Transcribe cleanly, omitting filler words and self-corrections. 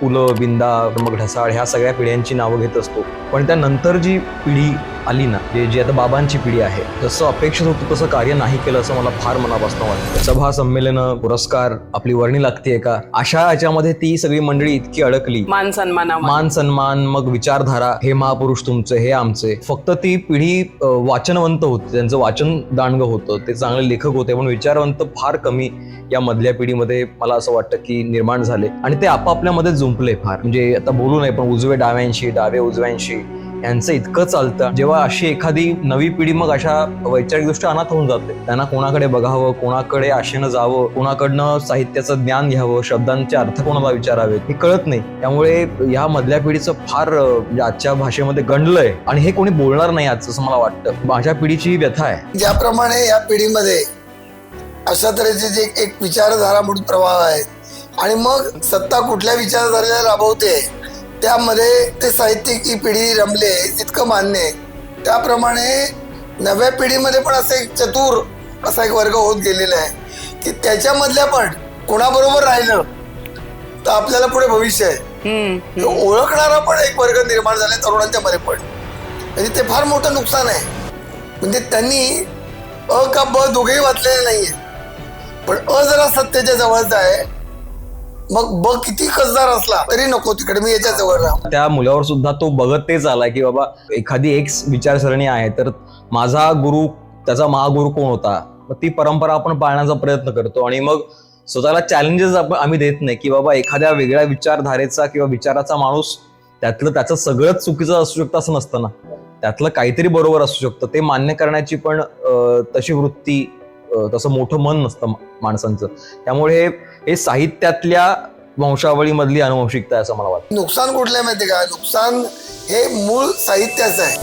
पु ल, बिंदा, मग ढसाळ ह्या सगळ्या पिढ्यांची नावं घेत असतो. पण त्यानंतर जी पिढी आली ना, जी आता बाबांची पिढी आहे, जसं अपेक्षित होतं तसं कार्य नाही केलं असं मला फार मनापासून वाटतं. सभा संमेलन, पुरस्कार, आपली वर्णी लागतेय का, अशा याच्यामध्ये ती सगळी मंडळी इतकी अडकली. मान सन्मान, मग विचारधारा, हे महापुरुष तुमचे, हे आमचे. फक्त ती पिढी वाचनवंत होती, त्यांचं वाचन दांडगं होतं, ते चांगले लेखक होते, पण विचारवंत फार कमी या मधल्या पिढीमध्ये मला असं वाटतं की निर्माण झाले आणि ते आपापल्यामध्ये जुंपले फार. म्हणजे आता बोलू नये, पण उजवे डाव्यांशी, डावे उजव्यांशी यांचं इतकं चालतं. जेव्हा अशी एखादी नवी पिढी मग अशा वैचारिक दृष्ट्या अनाथ होऊन जाते, त्यांना कोणाकडे बघावं, कोणाकडे आशेनं जावं, कोणाकडनं साहित्याचं ज्ञान घ्यावं, शब्दांचे अर्थ कोणाला विचारावेत हे कळत नाही. त्यामुळे या मधल्या पिढीचं फार आजच्या भाषेमध्ये गंडलंय आणि हे कोणी बोलणार नाही आज, असं मला वाटतं. माझ्या पिढीची ही व्यथा आहे. ज्याप्रमाणे या पिढीमध्ये अशा तऱ्हेचे जे एक विचारधारा म्हणून प्रवाह आहेत आणि मग सत्ता कुठल्या विचारधारेला राबवते त्यामध्ये ते साहित्यिक ही पिढी रमले, तितकं मान्य आहे. त्याप्रमाणे नव्या पिढीमध्ये पण असं एक चतुर असा एक वर्ग होत गेलेला आहे की त्याच्यामधल्या पण कोणाबरोबर राहिलं तर आपल्याला पुढे भविष्य आहे ओळखणारा पण एक वर्ग निर्माण झाला तरुणांच्या मध्ये पण. म्हणजे ते फार मोठं नुकसान आहे. म्हणजे त्यांनी अ का ब दोघेही वाचलेले नाहीये, पण अ जरा सत्तेच्या जवळचा आहे, मग ब किती कसदार असला तरी नको तिकडे मी याच्या जवळ राहा. त्या मुलावर सुद्धा तो बघत तेच आलाय की बाबा एखादी एक विचारसरणी आहे तर माझा गुरु, त्याचा महागुरु कोण होता, मग ती परंपरा आपण पाळण्याचा प्रयत्न करतो आणि मग स्वतःला चॅलेंजेस आम्ही देत नाही की बाबा एखाद्या वेगळ्या विचारधारेचा किंवा विचाराचा माणूस त्यातलं त्याचं सगळंच चुकीचं असू शकतं असं नसतं ना, त्यातलं काहीतरी बरोबर असू शकतं. ते मान्य करण्याची पण तशी वृत्ती, तसं मोठं मन नसतं माणसांचं. त्यामुळे हे साहित्यातल्या वंशावळीमधली अनुवंशिकता आहे असं मला वाटतं. नुकसान कुठलं माहिती का, नुकसान हे मूळ साहित्याचं आहे.